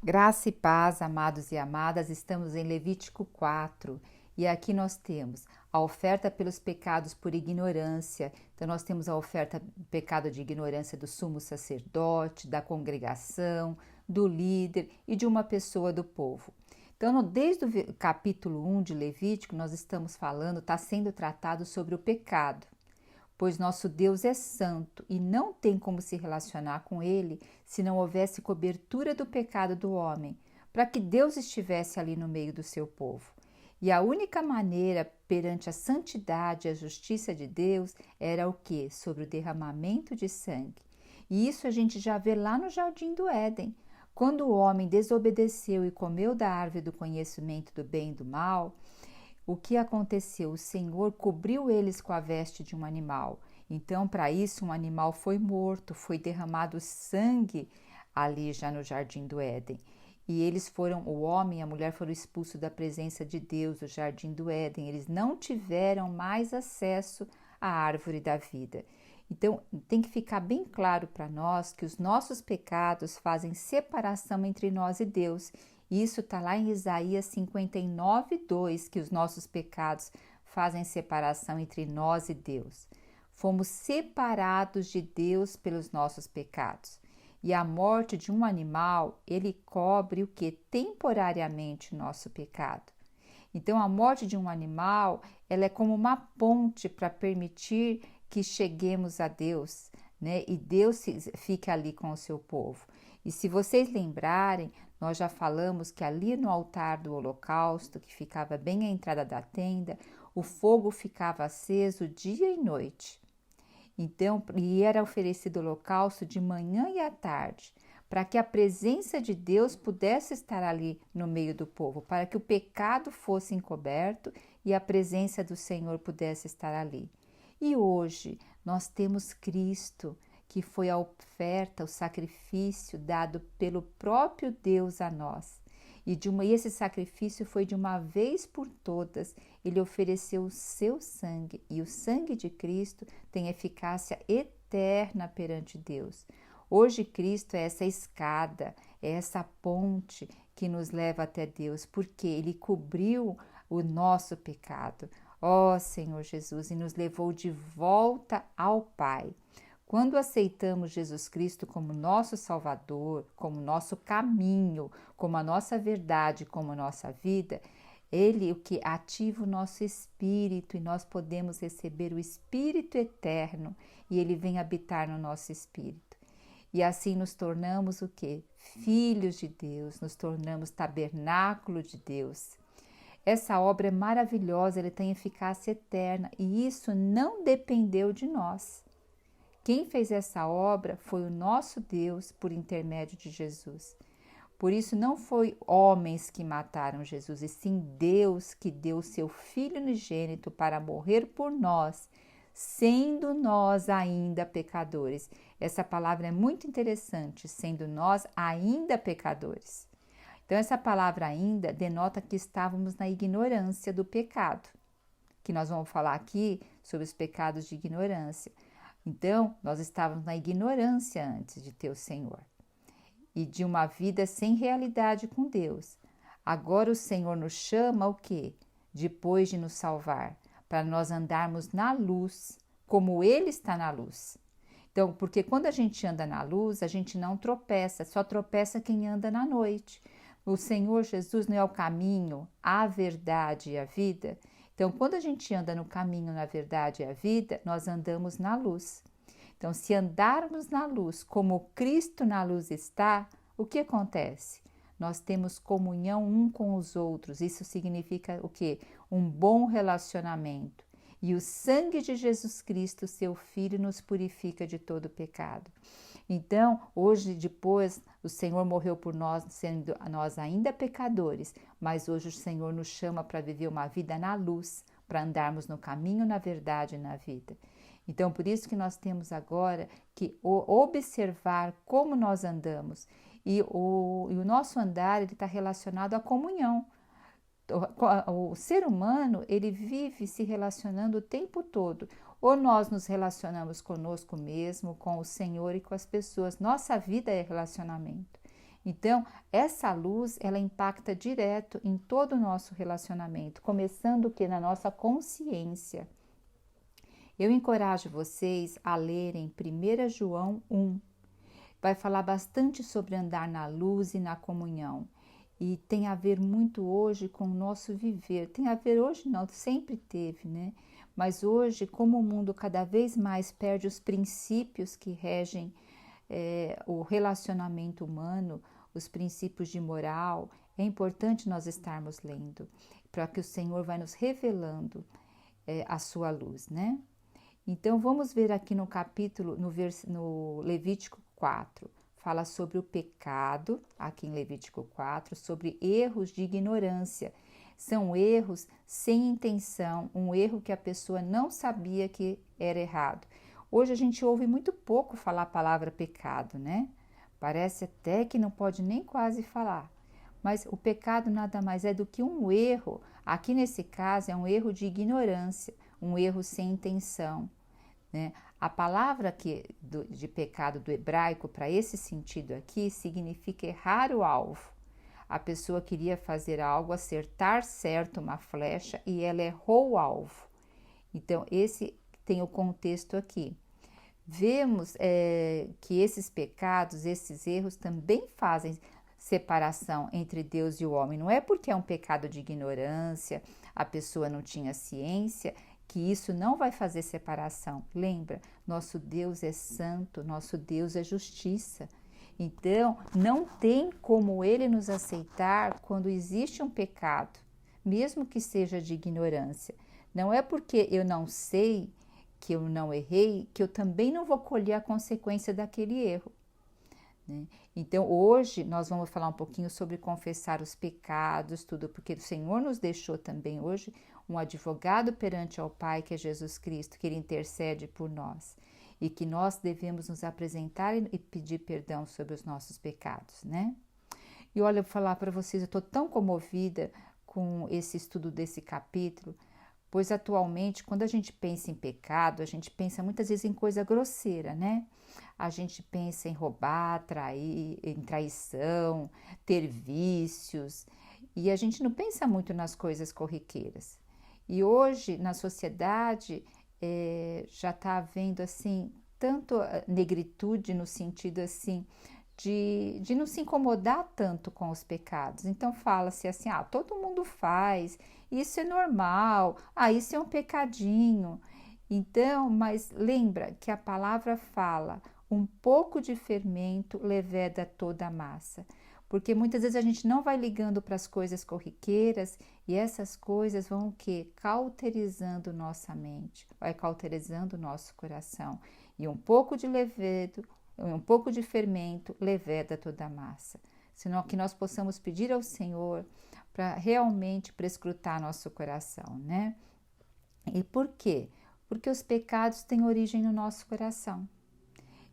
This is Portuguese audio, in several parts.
Graça e paz, amados e amadas, estamos em Levítico 4 e aqui nós temos a oferta pelos pecados por ignorância. Então, nós temos a oferta pecado de ignorância do sumo sacerdote, da congregação, do líder e de uma pessoa do povo. Então, desde o capítulo 1 de Levítico, nós estamos falando, está sendo tratado sobre o pecado. Pois nosso Deus é santo e não tem como se relacionar com ele se não houvesse cobertura do pecado do homem, para que Deus estivesse ali no meio do seu povo. E a única maneira perante a santidade e a justiça de Deus era o quê? Sobre o derramamento de sangue. E isso a gente já vê lá no Jardim do Éden. Quando o homem desobedeceu e comeu da árvore do conhecimento do bem e do mal, o que aconteceu? O Senhor cobriu eles com a veste de um animal. Então, para isso, um animal foi morto, foi derramado sangue ali já no Jardim do Éden. E eles foram, o homem e a mulher foram expulsos da presença de Deus, do Jardim do Éden. Eles não tiveram mais acesso à árvore da vida. Então, tem que ficar bem claro para nós que os nossos pecados fazem separação entre nós e Deus. Isso está lá em Isaías 59:2, que os nossos pecados fazem separação entre nós e Deus. Fomos separados de Deus pelos nossos pecados. E a morte de um animal, ele cobre o que? Temporariamente o nosso pecado. Então, a morte de um animal, ela é como uma ponte para permitir que cheguemos a Deus, né? E Deus fica ali com o seu povo. E se vocês lembrarem, nós já falamos que ali no altar do holocausto, que ficava bem à entrada da tenda, o fogo ficava aceso dia e noite. Então, e era oferecido holocausto de manhã e à tarde, para que a presença de Deus pudesse estar ali no meio do povo, para que o pecado fosse encoberto e a presença do Senhor pudesse estar ali. E hoje nós temos Cristo, que foi a oferta, o sacrifício dado pelo próprio Deus a nós. E esse sacrifício foi de uma vez por todas. Ele ofereceu o seu sangue, e o sangue de Cristo tem eficácia eterna perante Deus. Hoje Cristo é essa escada, é essa ponte que nos leva até Deus, porque Ele cobriu o nosso pecado. Ó Senhor Jesus, e nos levou de volta ao Pai. Quando aceitamos Jesus Cristo como nosso Salvador, como nosso caminho, como a nossa verdade, como nossa vida, Ele o que ativa o nosso espírito e nós podemos receber o Espírito eterno e Ele vem habitar no nosso espírito. E assim nos tornamos o quê? Filhos de Deus, nos tornamos tabernáculo de Deus. Essa obra é maravilhosa, ela tem eficácia eterna e isso não dependeu de nós. Quem fez essa obra foi o nosso Deus por intermédio de Jesus. Por isso não foi homens que mataram Jesus, e sim Deus que deu seu Filho unigênito para morrer por nós, sendo nós ainda pecadores. Essa palavra é muito interessante, sendo nós ainda pecadores. Então essa palavra ainda denota que estávamos na ignorância do pecado, que nós vamos falar aqui sobre os pecados de ignorância. Então, nós estávamos na ignorância antes de ter o Senhor e de uma vida sem realidade com Deus. Agora o Senhor nos chama o quê? Depois de nos salvar, para nós andarmos na luz, como Ele está na luz. Então, porque quando a gente anda na luz, a gente não tropeça, só tropeça quem anda na noite. O Senhor Jesus não é o caminho, a verdade e a vida. Então, quando a gente anda no caminho, na verdade e a vida, nós andamos na luz. Então, se andarmos na luz como Cristo na luz está, o que acontece? Nós temos comunhão um com os outros. Isso significa o quê? Um bom relacionamento. E o sangue de Jesus Cristo, seu Filho, nos purifica de todo pecado. Então, hoje, depois, o Senhor morreu por nós, sendo nós ainda pecadores, mas hoje o Senhor nos chama para viver uma vida na luz, para andarmos no caminho, na verdade e na vida. Então, por isso que nós temos agora que observar como nós andamos. E o nosso andar está relacionado à comunhão. O ser humano, ele vive se relacionando o tempo todo. Ou nós nos relacionamos conosco mesmo, com o Senhor e com as pessoas. Nossa vida é relacionamento. Então, essa luz, ela impacta direto em todo o nosso relacionamento, começando o que? Na nossa consciência. Eu encorajo vocês a lerem 1 João 1. Vai falar bastante sobre andar na luz e na comunhão. E tem a ver muito hoje com o nosso viver. Tem a ver hoje não, sempre teve, né? Mas hoje, como o mundo cada vez mais perde os princípios que regem o relacionamento humano, os princípios de moral, é importante nós estarmos lendo, para que o Senhor vai nos revelando a sua luz, né? Então, vamos ver aqui no capítulo, no Levítico 4, fala sobre o pecado, aqui em Levítico 4, sobre erros de ignorância. São erros sem intenção, um erro que a pessoa não sabia que era errado. Hoje a gente ouve muito pouco falar a palavra pecado, né? Parece até que não pode nem quase falar. Mas o pecado nada mais é do que um erro. Aqui nesse caso é um erro de ignorância, um erro sem intenção, né? A palavra de pecado do hebraico para esse sentido aqui significa errar o alvo. A pessoa queria fazer algo, acertar certo uma flecha e ela errou o alvo. Então esse tem o contexto aqui. Vemos que esses pecados, esses erros também fazem separação entre Deus e o homem. Não é porque é um pecado de ignorância, a pessoa não tinha ciência, que isso não vai fazer separação. Lembra, nosso Deus é santo, nosso Deus é justiça. Então, não tem como Ele nos aceitar quando existe um pecado, mesmo que seja de ignorância. Não é porque eu não sei, que eu não errei, que eu também não vou colher a consequência daquele erro, né? Então, hoje nós vamos falar um pouquinho sobre confessar os pecados, tudo, porque o Senhor nos deixou também hoje um advogado perante ao Pai, que é Jesus Cristo, que Ele intercede por nós e que nós devemos nos apresentar e pedir perdão sobre os nossos pecados, né? E olha, eu vou falar para vocês, eu estou tão comovida com esse estudo desse capítulo, pois atualmente, quando a gente pensa em pecado, a gente pensa muitas vezes em coisa grosseira, né? A gente pensa em roubar, trair, em traição, ter vícios, e a gente não pensa muito nas coisas corriqueiras. E hoje, na sociedade, já está havendo, assim, tanto negritude no sentido, assim, de não se incomodar tanto com os pecados. Então fala-se assim, todo mundo faz, isso é normal, isso é um pecadinho. Então, mas lembra que a palavra fala, um pouco de fermento leveda toda a massa. Porque muitas vezes a gente não vai ligando para as coisas corriqueiras e essas coisas vão o quê? Cauterizando nossa mente, vai cauterizando nosso coração. E um pouco de levedo, um pouco de fermento leveda toda a massa. Senão que nós possamos pedir ao Senhor para realmente prescrutar nosso coração, né? E por quê? Porque os pecados têm origem no nosso coração.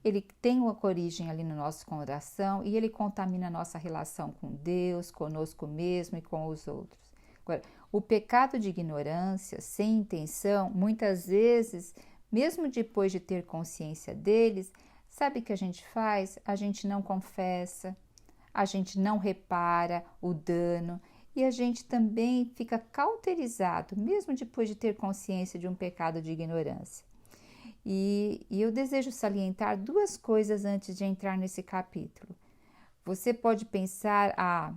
Ele tem uma origem ali no nosso coração e ele contamina a nossa relação com Deus, conosco mesmo e com os outros. Agora, o pecado de ignorância, sem intenção, muitas vezes, mesmo depois de ter consciência deles, sabe o que a gente faz? A gente não confessa, a gente não repara o dano e a gente também fica cauterizado, mesmo depois de ter consciência de um pecado de ignorância. E eu desejo salientar duas coisas antes de entrar nesse capítulo. Você pode pensar,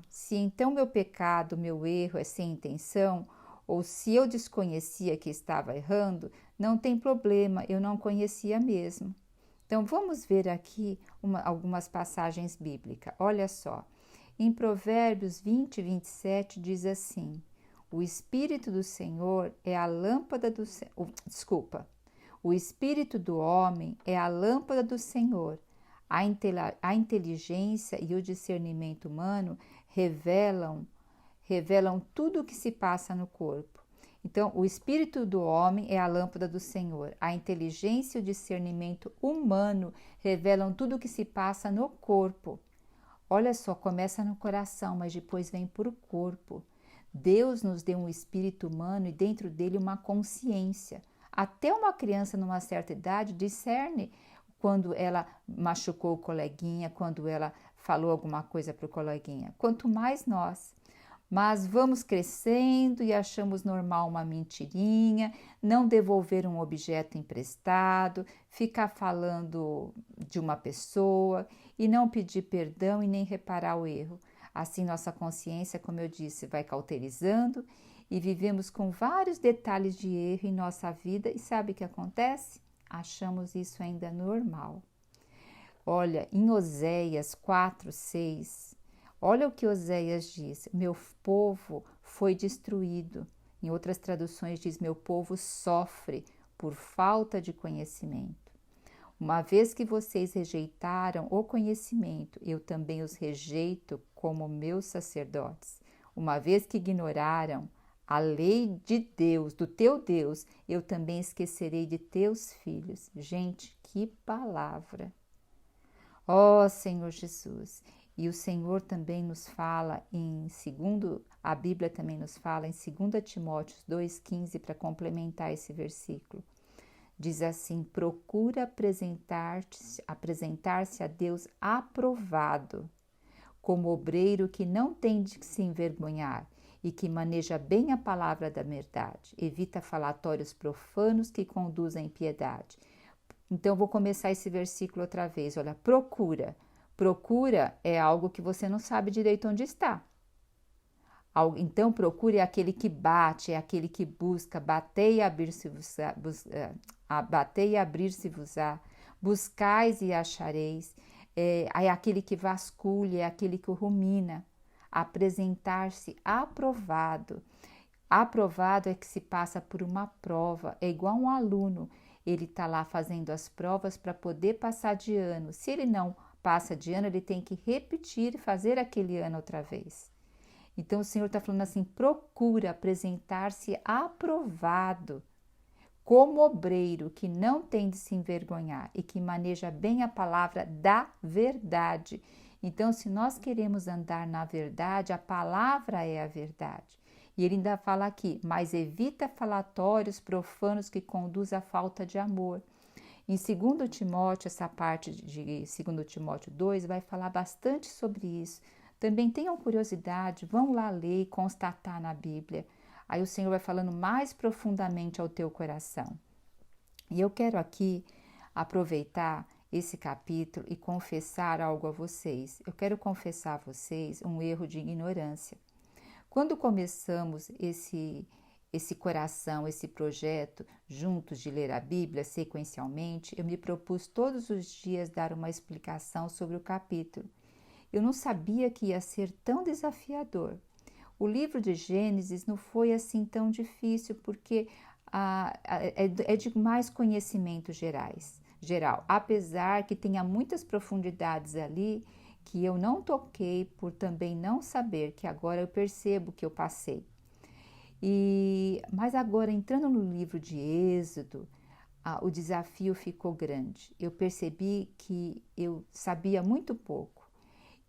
se então meu pecado, meu erro é sem intenção, ou se eu desconhecia que estava errando, não tem problema, eu não conhecia mesmo. Então vamos ver aqui algumas passagens bíblicas. Olha só, em Provérbios 20, 27 diz assim, o Espírito do Senhor é a lâmpada do... O espírito do homem é a lâmpada do Senhor. A inteligência e o discernimento humano revelam tudo o que se passa no corpo. Então, o espírito do homem é a lâmpada do Senhor. A inteligência e o discernimento humano revelam tudo o que se passa no corpo. Olha só, começa no coração, mas depois vem para o corpo. Deus nos deu um espírito humano e dentro dele uma consciência. Até uma criança numa certa idade discerne quando ela machucou o coleguinha, quando ela falou alguma coisa para o coleguinha, quanto mais nós. Mas vamos crescendo e achamos normal uma mentirinha, não devolver um objeto emprestado, ficar falando de uma pessoa e não pedir perdão e nem reparar o erro. Assim, nossa consciência, como eu disse, vai cauterizando e vivemos com vários detalhes de erro em nossa vida. E sabe o que acontece? Achamos isso ainda normal. Olha, em Oséias 4:6, olha o que Oséias diz: meu povo foi destruído. Em outras traduções diz: meu povo sofre por falta de conhecimento. Uma vez que vocês rejeitaram o conhecimento, eu também os rejeito como meus sacerdotes. Uma vez que ignoraram a lei de Deus, do teu Deus, eu também esquecerei de teus filhos. Gente, que palavra! Ó Senhor Jesus! E o Senhor também nos fala a Bíblia também nos fala em 2 Timóteo 2,15 para complementar esse versículo. Diz assim: procura apresentar-se a Deus aprovado, como obreiro que não tem de se envergonhar e que maneja bem a palavra da verdade. Evita falatórios profanos que conduzem à impiedade. Então, vou começar esse versículo outra vez. Olha, procura. Procura é algo que você não sabe direito onde está. Então, procure aquele que bate, é aquele que busca, bater e abrir-se-vos-á, buscais e achareis, é aquele que vasculha, é aquele que rumina, apresentar-se aprovado. Aprovado é que se passa por uma prova, é igual um aluno, ele está lá fazendo as provas para poder passar de ano. Se ele não passa de ano, ele tem que repetir e fazer aquele ano outra vez. Então, o Senhor está falando assim: procura apresentar-se aprovado, como obreiro que não tem de se envergonhar e que maneja bem a palavra da verdade. Então, se nós queremos andar na verdade, a palavra é a verdade. E ele ainda fala aqui: mas evita falatórios profanos que conduzem à falta de amor. Em 2 Timóteo, essa parte de 2 Timóteo 2 vai falar bastante sobre isso. Também tenham curiosidade, vão lá ler e constatar na Bíblia. Aí o Senhor vai falando mais profundamente ao teu coração. E eu quero aqui aproveitar esse capítulo e confessar algo a vocês. Eu quero confessar a vocês um erro de ignorância. Quando começamos esse coração, esse projeto juntos de ler a Bíblia sequencialmente, eu me propus todos os dias dar uma explicação sobre o capítulo. Eu não sabia que ia ser tão desafiador. O livro de Gênesis não foi assim tão difícil, porque é de mais conhecimento geral, apesar que tenha muitas profundidades ali que eu não toquei por também não saber, que agora eu percebo que eu passei. Mas agora, entrando no livro de Êxodo, o desafio ficou grande. Eu percebi que eu sabia muito pouco.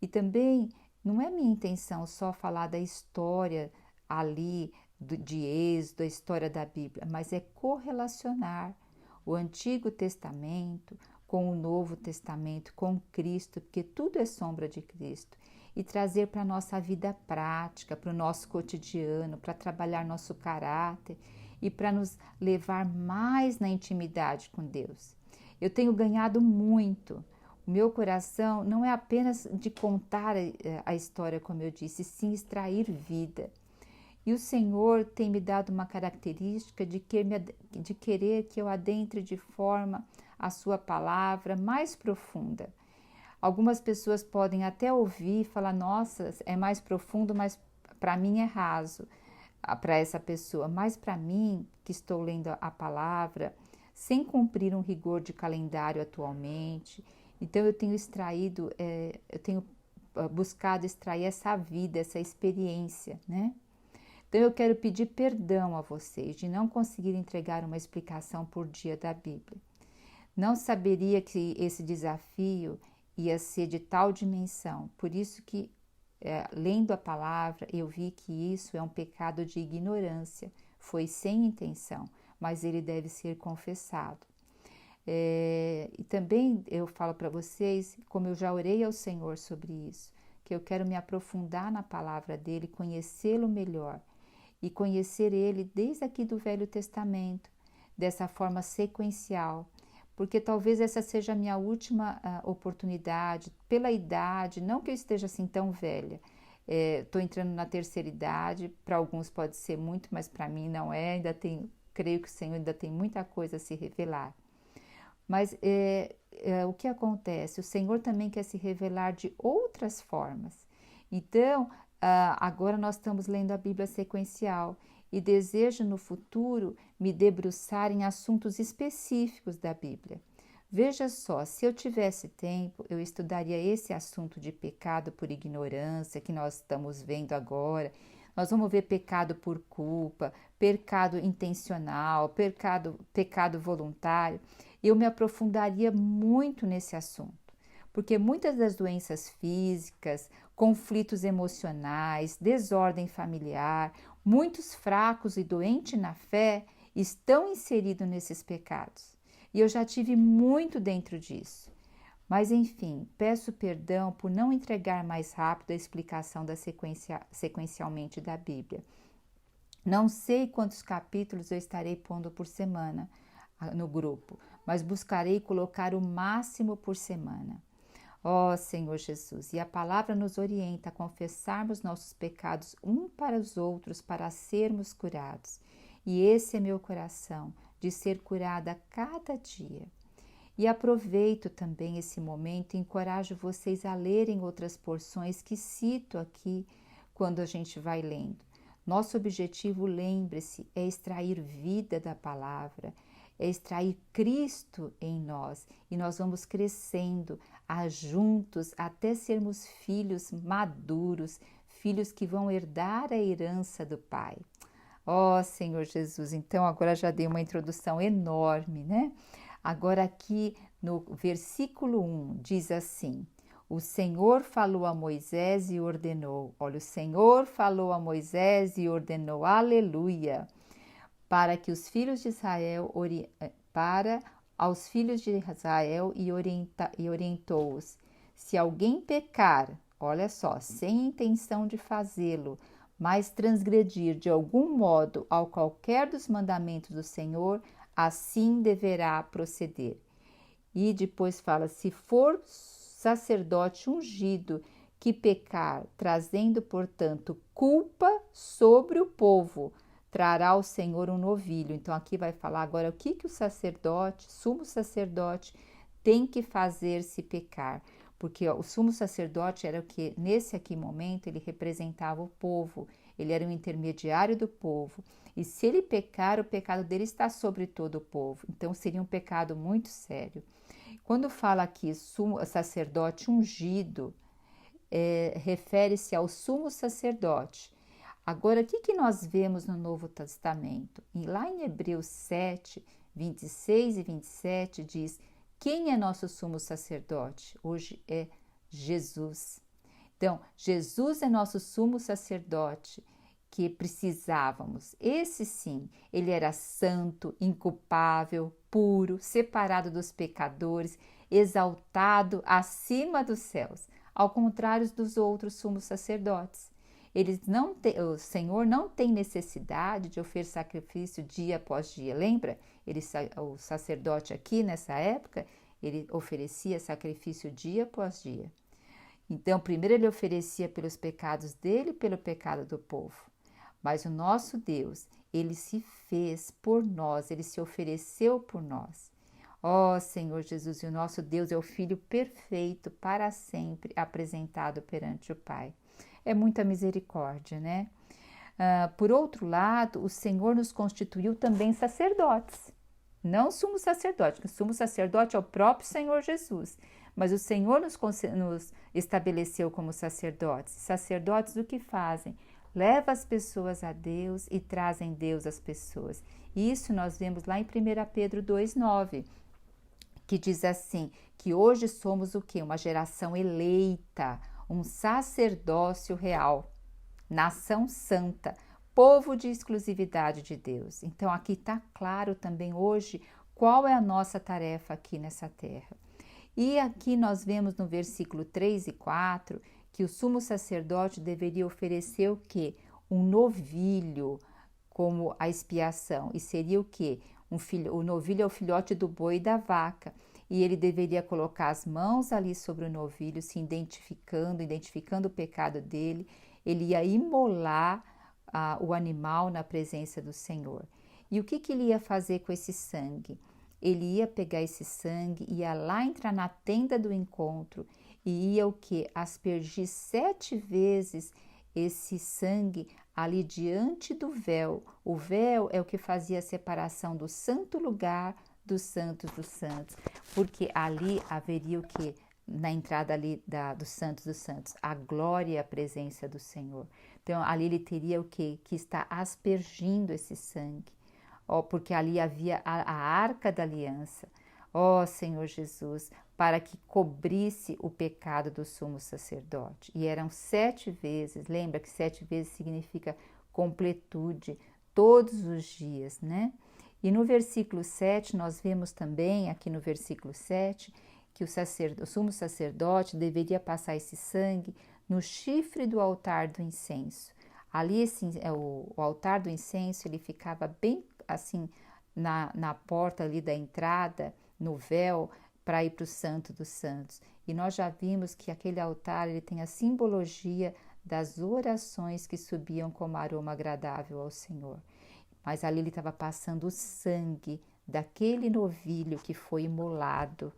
E também não é minha intenção só falar da história ali de Êxodo, a história da Bíblia, mas é correlacionar o Antigo Testamento com o Novo Testamento, com Cristo, porque tudo é sombra de Cristo, e trazer para a nossa vida prática, para o nosso cotidiano, para trabalhar nosso caráter e para nos levar mais na intimidade com Deus. Eu tenho ganhado muito. O meu coração não é apenas de contar a história, como eu disse, sim extrair vida. E o Senhor tem me dado uma característica de querer que eu adentre de forma a sua palavra mais profunda. Algumas pessoas podem até ouvir e falar: nossa, é mais profundo, mas para mim é raso, para essa pessoa. Mas para mim, que estou lendo a palavra, sem cumprir um rigor de calendário atualmente, então eu tenho buscado extrair essa vida, essa experiência, né? Então eu quero pedir perdão a vocês de não conseguir entregar uma explicação por dia da Bíblia. Não saberia que esse desafio ia ser de tal dimensão, por isso que, lendo a palavra, eu vi que isso é um pecado de ignorância, foi sem intenção, mas ele deve ser confessado. E também eu falo para vocês, como eu já orei ao Senhor sobre isso, que eu quero me aprofundar na palavra dele, conhecê-lo melhor e conhecer ele desde aqui do Velho Testamento, dessa forma sequencial, porque talvez essa seja a minha última oportunidade, pela idade, não que eu esteja assim tão velha, estou entrando na terceira idade, para alguns pode ser muito, mas para mim não é, creio que o Senhor ainda tem muita coisa a se revelar. Mas o que acontece? O Senhor também quer se revelar de outras formas. Então, agora nós estamos lendo a Bíblia sequencial e desejo no futuro me debruçar em assuntos específicos da Bíblia. Veja só, se eu tivesse tempo, eu estudaria esse assunto de pecado por ignorância que nós estamos vendo agora. Nós vamos ver pecado por culpa, pecado intencional, pecado voluntário. Eu me aprofundaria muito nesse assunto, porque muitas das doenças físicas, conflitos emocionais, desordem familiar, muitos fracos e doentes na fé estão inseridos nesses pecados. E eu já tive muito dentro disso. Mas enfim, peço perdão por não entregar mais rápido a explicação sequencialmente da Bíblia. Não sei quantos capítulos eu estarei pondo por semana no grupo, mas buscarei colocar o máximo por semana. Ó Senhor Jesus, e a palavra nos orienta a confessarmos nossos pecados um para os outros para sermos curados. E esse é meu coração, de ser curada a cada dia. E aproveito também esse momento e encorajo vocês a lerem outras porções que cito aqui quando a gente vai lendo. Nosso objetivo, lembre-se, é extrair vida da palavra, é extrair Cristo em nós e nós vamos crescendo juntos até sermos filhos maduros, filhos que vão herdar a herança do Pai. Ó Senhor Jesus, então agora já dei uma introdução enorme, né? Agora aqui no versículo 1 diz assim: o Senhor falou a Moisés e ordenou. Olha, o Senhor falou a Moisés e ordenou, aleluia, para que os filhos de Israel, aos filhos de Israel e orientou-os. Se alguém pecar, olha só, sem intenção de fazê-lo, mas transgredir de algum modo ao qualquer dos mandamentos do Senhor, assim deverá proceder. E depois fala, se for sacerdote ungido que pecar, trazendo, portanto, culpa sobre o povo, trará ao Senhor um novilho. Então aqui vai falar agora o que o sacerdote, sumo sacerdote, tem que fazer se pecar. Porque o sumo sacerdote era o que, nesse aqui momento, ele representava o povo, ele era o intermediário do povo. E se ele pecar, o pecado dele está sobre todo o povo. Então seria um pecado muito sério. Quando fala aqui sumo sacerdote ungido, refere-se ao sumo sacerdote. Agora, o que nós vemos no Novo Testamento? E lá em Hebreus 7, 26 e 27 diz: quem é nosso sumo sacerdote? Hoje é Jesus. Então, Jesus é nosso sumo sacerdote que precisávamos. Esse sim, ele era santo, inculpável, puro, separado dos pecadores, exaltado acima dos céus, ao contrário dos outros sumos sacerdotes. O Senhor não tem necessidade de oferecer sacrifício dia após dia. Lembra? O sacerdote aqui nessa época, ele oferecia sacrifício dia após dia. Então, primeiro ele oferecia pelos pecados dele e pelo pecado do povo. Mas o nosso Deus, ele se fez por nós, ele se ofereceu por nós. Ó Senhor Jesus, e o nosso Deus é o Filho perfeito para sempre apresentado perante o Pai. É muita misericórdia, né? Por outro lado, o Senhor nos constituiu também sacerdotes. Não sumo sacerdote, o sumo sacerdote é o próprio Senhor Jesus. Mas o Senhor nos estabeleceu como sacerdotes. Sacerdotes o que fazem? Leva as pessoas a Deus e trazem Deus às pessoas. Isso nós vemos lá em 1 Pedro 2,9, que diz assim, que hoje somos o quê? Uma geração eleita, um sacerdócio real, nação santa, povo de exclusividade de Deus. Então aqui está claro também hoje qual é a nossa tarefa aqui nessa terra. E aqui nós vemos no versículo 3 e 4 que o sumo sacerdote deveria oferecer o quê? Um novilho como a expiação. E seria o quê? O novilho é o filhote do boi e da vaca. E ele deveria colocar as mãos ali sobre o novilho, se identificando o pecado dele. Ele ia imolar o animal na presença do Senhor. E o que ele ia fazer com esse sangue? Ele ia pegar esse sangue, ia lá entrar na tenda do encontro e ia o quê? Aspergir 7 vezes esse sangue ali diante do véu. O véu é o que fazia a separação do santo lugar dos santos dos santos, porque ali haveria o quê? Na entrada ali dos santos, a glória e a presença do Senhor. Então ali ele teria o quê? Que está aspergindo esse sangue. Porque ali havia a arca da aliança, Senhor Jesus, para que cobrisse o pecado do sumo sacerdote. E eram 7 vezes, lembra que 7 vezes significa completude, todos os dias, né? E no versículo 7, nós vemos também, aqui no versículo 7, que o sumo sacerdote deveria passar esse sangue no chifre do altar do incenso. Ali, o altar do incenso, ele ficava bem assim, na porta ali da entrada, no véu, para ir para o Santo dos Santos. E nós já vimos que aquele altar, ele tem a simbologia das orações que subiam como aroma agradável ao Senhor. Mas ali ele estava passando o sangue daquele novilho que foi imolado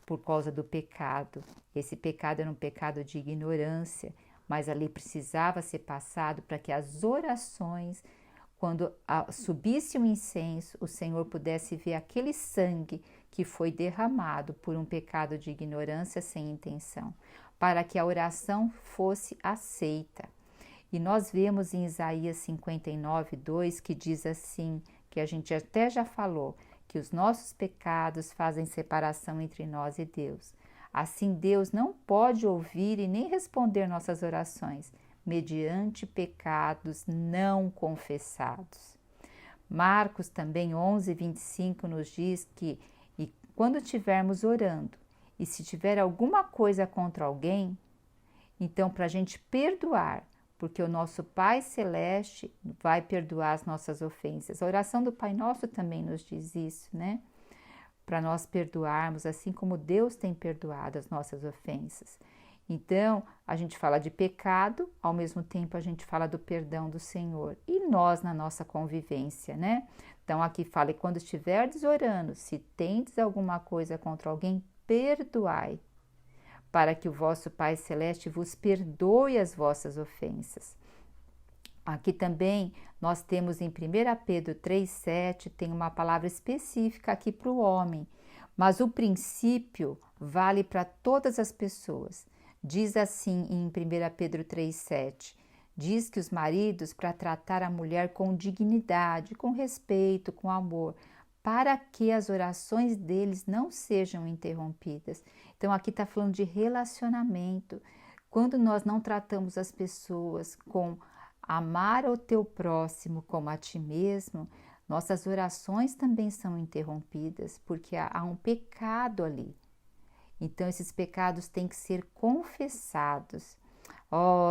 por causa do pecado. Esse pecado era um pecado de ignorância, mas ali precisava ser passado para que as orações, quando subisse o incenso, o Senhor pudesse ver aquele sangue que foi derramado por um pecado de ignorância sem intenção, para que a oração fosse aceita. E nós vemos em Isaías 59, 2, que diz assim, que a gente até já falou, que os nossos pecados fazem separação entre nós e Deus. Assim, Deus não pode ouvir e nem responder nossas orações, mediante pecados não confessados. Marcos também 11, 25 nos diz que quando estivermos orando e se tiver alguma coisa contra alguém, então para a gente perdoar, porque o nosso Pai Celeste vai perdoar as nossas ofensas. A oração do Pai Nosso também nos diz isso, né? Para nós perdoarmos, assim como Deus tem perdoado as nossas ofensas. Então, a gente fala de pecado, ao mesmo tempo a gente fala do perdão do Senhor. E nós na nossa convivência, né? Então, aqui fala, e quando estiverdes orando, se tendes alguma coisa contra alguém, perdoai, para que o vosso Pai Celeste vos perdoe as vossas ofensas. Aqui também nós temos em 1 Pedro 3,7, tem uma palavra específica aqui para o homem, mas o princípio vale para todas as pessoas. Diz assim em 1 Pedro 3,7, diz que os maridos para tratar a mulher com dignidade, com respeito, com amor, para que as orações deles não sejam interrompidas. Então aqui está falando de relacionamento. Quando nós não tratamos as pessoas com amar o teu próximo como a ti mesmo, nossas orações também são interrompidas, porque há um pecado ali. Então, esses pecados têm que ser confessados.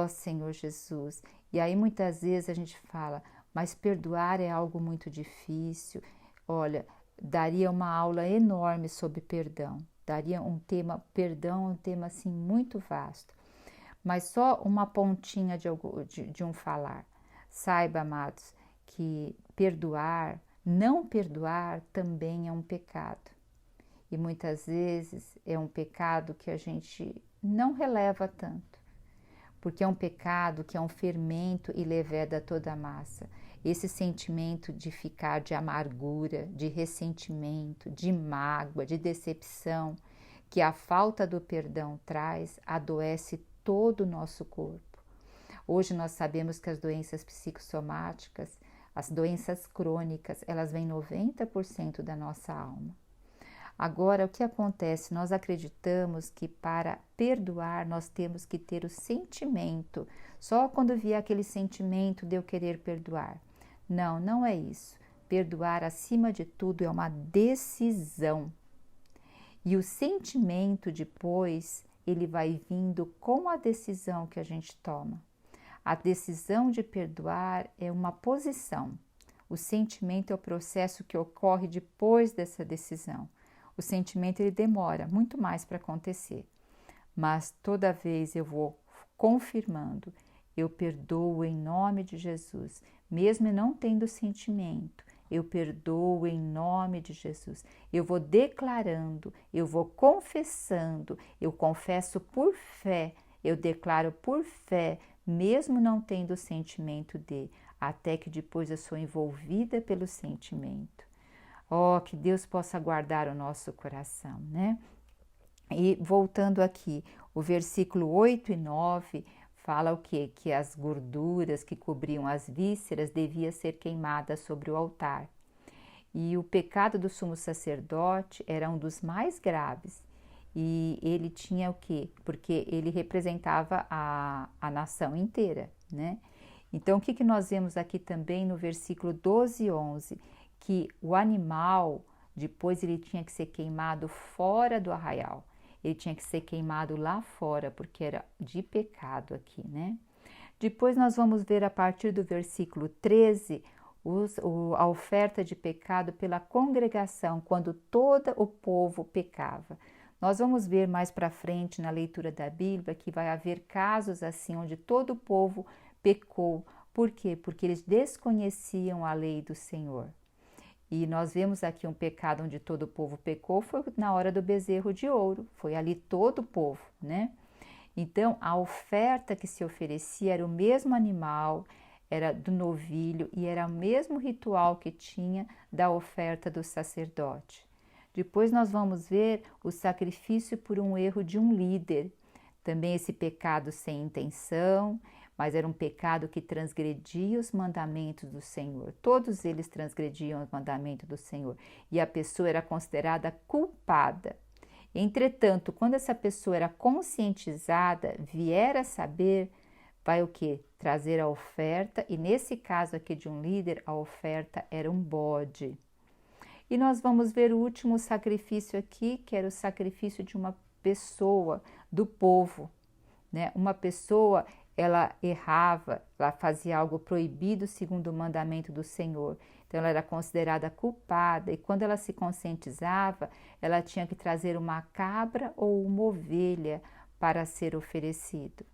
Senhor Jesus! E aí, muitas vezes a gente fala, mas perdoar é algo muito difícil. Olha, daria uma aula enorme sobre perdão. Daria um tema, perdão é um tema assim muito vasto. Mas só uma pontinha de um falar. Saiba, amados, que perdoar, não perdoar também é um pecado. E muitas vezes é um pecado que a gente não releva tanto, porque é um pecado que é um fermento e leveda toda a massa. Esse sentimento de ficar de amargura, de ressentimento, de mágoa, de decepção, que a falta do perdão traz, adoece todo o nosso corpo. Hoje nós sabemos que as doenças psicossomáticas, as doenças crônicas, elas vêm 90% da nossa alma. Agora, o que acontece? Nós acreditamos que para perdoar nós temos que ter o sentimento, só quando vier aquele sentimento de eu querer perdoar. Não, não é isso. Perdoar, acima de tudo, é uma decisão. E o sentimento depois, ele vai vindo com a decisão que a gente toma. A decisão de perdoar é uma posição. O sentimento é o processo que ocorre depois dessa decisão. O sentimento ele demora muito mais para acontecer. Mas toda vez eu vou confirmando, eu perdoo em nome de Jesus, mesmo não tendo sentimento. Eu perdoo em nome de Jesus. Eu vou declarando, eu vou confessando, eu confesso por fé, eu declaro por fé, mesmo não tendo o sentimento de, até que depois eu sou envolvida pelo sentimento. Oh, que Deus possa guardar o nosso coração, né? E voltando aqui, o versículo 8 e 9 fala o quê? Que as gorduras que cobriam as vísceras deviam ser queimadas sobre o altar. E o pecado do sumo sacerdote era um dos mais graves. E ele tinha o quê? Porque ele representava a nação inteira, né? Então, o que nós vemos aqui também no versículo 12 e 11? Que o animal, depois ele tinha que ser queimado fora do arraial. Ele tinha que ser queimado lá fora, porque era de pecado aqui, né? Depois nós vamos ver a partir do versículo 13, a oferta de pecado pela congregação, quando todo o povo pecava. Nós vamos ver mais para frente na leitura da Bíblia que vai haver casos assim, onde todo o povo pecou. Por quê? Porque eles desconheciam a lei do Senhor. E nós vemos aqui um pecado onde todo o povo pecou, foi na hora do bezerro de ouro, foi ali todo o povo, né? Então, a oferta que se oferecia era o mesmo animal, era do novilho e era o mesmo ritual que tinha da oferta do sacerdote. Depois nós vamos ver o sacrifício por um erro de um líder, também esse pecado sem intenção, mas era um pecado que transgredia os mandamentos do Senhor. Todos eles transgrediam os mandamentos do Senhor e a pessoa era considerada culpada. Entretanto, quando essa pessoa era conscientizada, vier a saber, vai o quê? Trazer a oferta, e nesse caso aqui de um líder, a oferta era um bode. E nós vamos ver o último sacrifício aqui, que era o sacrifício de uma pessoa, do povo, né? Uma pessoa, ela errava, ela fazia algo proibido segundo o mandamento do Senhor. Então, ela era considerada culpada e quando ela se conscientizava, ela tinha que trazer uma cabra ou uma ovelha para ser oferecido.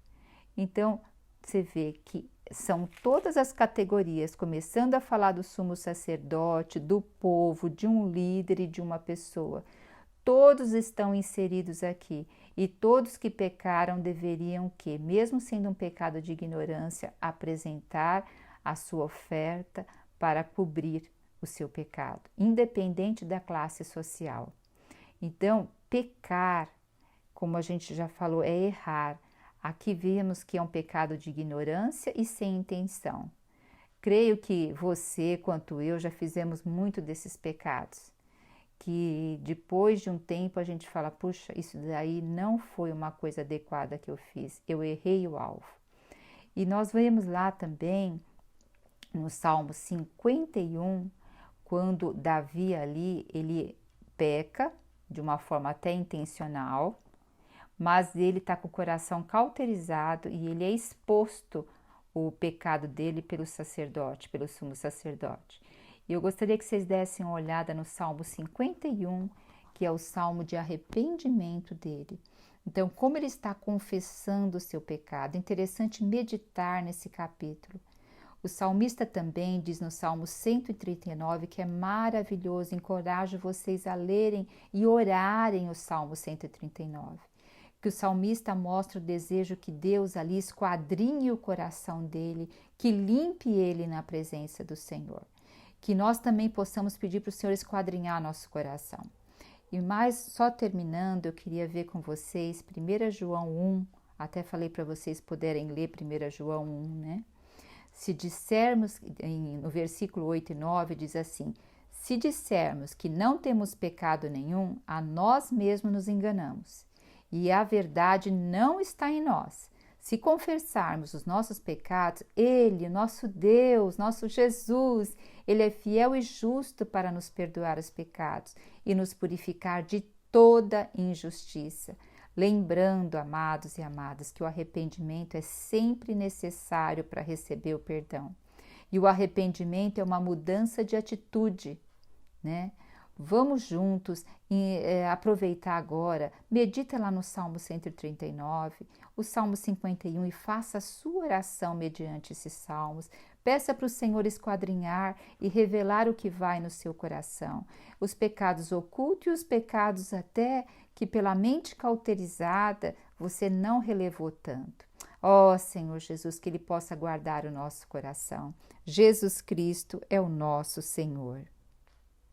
Então, você vê que são todas as categorias, começando a falar do sumo sacerdote, do povo, de um líder e de uma pessoa. Todos estão inseridos aqui e todos que pecaram deveriam que, mesmo sendo um pecado de ignorância, apresentar a sua oferta para cobrir o seu pecado, independente da classe social. Então, pecar, como a gente já falou, é errar. Aqui vemos que é um pecado de ignorância e sem intenção. Creio que você, quanto eu, já fizemos muito desses pecados, que depois de um tempo a gente fala, puxa, isso daí não foi uma coisa adequada que eu fiz, eu errei o alvo. E nós vemos lá também, no Salmo 51, quando Davi ali, ele peca de uma forma até intencional, mas ele está com o coração cauterizado e ele é exposto o pecado dele pelo sacerdote, pelo sumo sacerdote. E eu gostaria que vocês dessem uma olhada no Salmo 51, que é o salmo de arrependimento dele. Então, como ele está confessando o seu pecado, é interessante meditar nesse capítulo. O salmista também diz no Salmo 139, que é maravilhoso, encorajo vocês a lerem e orarem o Salmo 139. Que o salmista mostra o desejo que Deus ali esquadrinhe o coração dele, que limpe ele na presença do Senhor. Que nós também possamos pedir para o Senhor esquadrinhar nosso coração. E mais, só terminando, eu queria ver com vocês 1 João 1, até falei para vocês poderem ler 1 João 1, né? Se dissermos, no versículo 8 e 9 diz assim, se dissermos que não temos pecado nenhum, a nós mesmos nos enganamos, e a verdade não está em nós. Se confessarmos os nossos pecados, Ele, nosso Deus, nosso Jesus, Ele é fiel e justo para nos perdoar os pecados e nos purificar de toda injustiça. Lembrando, amados e amadas, que o arrependimento é sempre necessário para receber o perdão. E o arrependimento é uma mudança de atitude, né? Vamos juntos aproveitar agora, medita lá no Salmo 139, o Salmo 51 e faça a sua oração mediante esses salmos. Peça para o Senhor esquadrinhar e revelar o que vai no seu coração, os pecados ocultos e os pecados até que pela mente cauterizada você não relevou tanto. Ó Senhor Jesus, que Ele possa guardar o nosso coração. Jesus Cristo é o nosso Senhor.